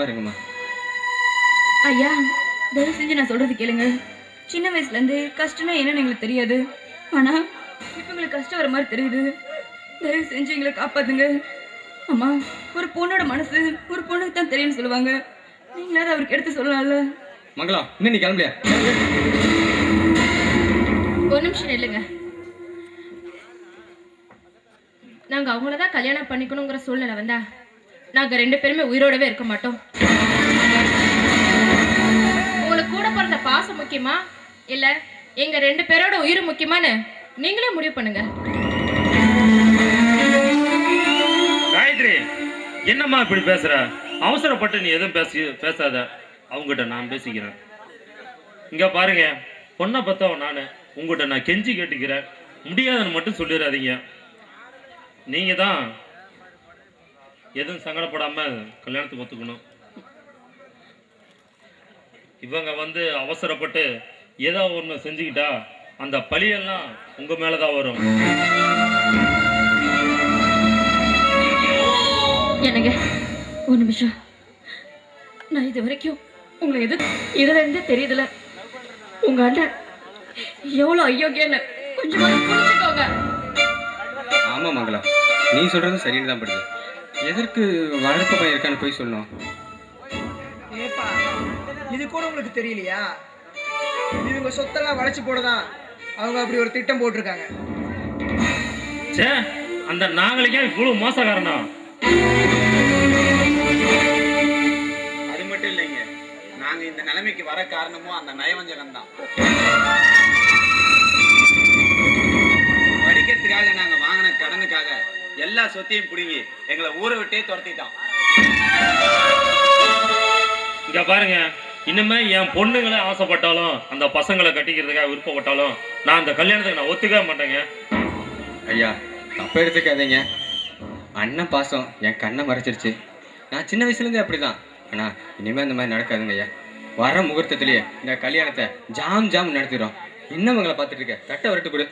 பாருங்கம்மா. ஐயா, தயவு செஞ்சு நான் சொல்றது கேளுங்க. சின்ன வயசுல இருந்து கஷ்டம்னா என்னன்னு எங்களுக்கு தெரியாது. ஆனா இப்ப எங்களுக்கு கஷ்டம் வர மாதிரி தெரியுது. தயவு செஞ்சு எங்களை காப்பாத்துங்க. அம்மா, ஒரு பொண்ணோட மனசு ஒரு பொண்ணுக்கு தான் தெரியும்னு சொல்லுவாங்க. நீங்களாவது அவருக்கு எடுத்து சொல்லலாம்ல. மங்களா, இன்னும் நீ கிளம்பலையா? ஒரு நிமிஷம் இல்லைங்க. நாங்க அவங்களதான் கல்யாணம் பண்ணிக்கணுங்கிற சூழ்நிலை வந்தா நாங்க 2 பேருமே உயிரோடவே இருக்க மாட்டோம். உங்களுக்கு கூட பிறந்த பாசம் முக்கியமா இல்ல எங்க 2 பேரோட உயிர் முக்கியமான்னு நீங்களே முடிவு பண்ணுங்க. காயத்ரி, என்னம்மா இப்படி பேசுற? அவசரப்பட்டு நீ எதுவும் பேசாத. அவங்ககிட்ட நான் பேசிக்கிறேன். இங்க பாருங்க, பொண்ணை பத்தவன் நானு. உங்ககிட்ட நான் கெஞ்சி கேட்டுக்கிறேன், முடியாதுன்னு மட்டும் சொல்லிடாதீங்க. நீங்க தான் எதுவும் சங்கடப்படாம கல்யாணத்துக்கு ஒத்துக்கணும். இவங்க அவசரப்பட்டு ஏதோ ஒன்று செஞ்சுக்கிட்டா அந்த பழியெல்லாம் உங்க மேலதான் வரும். என்னங்க, ஒரு நிமிஷம். நான் இது வரைக்கும் உங்களை இதுல இருந்து தெரியுதுல, உங்க அண்ணன் எவ்வளவு அயோக்கியன்னு கொஞ்சமா புரிஞ்சுக்கோங்க. ஆமா மங்களா, நீ சொல்றது சரின்னு தான் படுது. எதற்கு வளர்ப்பு பையன் இருக்கான்னு போய் சொல்லணும்? ஏப்பா, இது கூட உங்களுக்கு தெரியலையா? இவங்க சொத்தெல்லாம் வளைச்சு போடதான் அவங்க அப்படி ஒரு திட்டம் போட்டிருக்காங்க. சே, அந்த நாங்களுக்கே இவ்வளவு மோசக்காரனா? அது மட்டும் இல்லைங்க, நாங்க இந்த நிலைமைக்கு வர காரணமும் அந்த நயவஞ்சகம் தான். படிக்கிறதுக்காக நாங்க வாங்கின கடனுக்காக எல்லா சொத்தையும் பிடுங்கி எங்களை ஊரை விட்டே துரத்திட்டான். இங்க பாருங்க, இனிமே என் பொண்ணுங்களே ஆசைப்பட்டாலும் அந்த பசங்களை கட்டிக்கிறதுக்காக விருப்பப்பட்டாலும் நான் அந்த கல்யாணத்துக்கு நான் ஒத்துக்கவே மாட்டேங்க. ஐயா, தப்ப எடுத்துக்காதீங்க. அண்ணன் பாசம் என் கண்ணை மறைச்சிருச்சு. நான் சின்ன வயசுலேருந்தே அப்படிதான். ஆனால் இனிமேல் அந்த மாதிரி நடக்காதுங்க ஐயா. வர முகூர்த்தத்திலேயே இந்த கல்யாணத்தை ஜாம் நடத்திடுறோம். இன்னும் உங்களை பார்த்துட்டு இருக்க, தட்டை வரட்டு கொடு.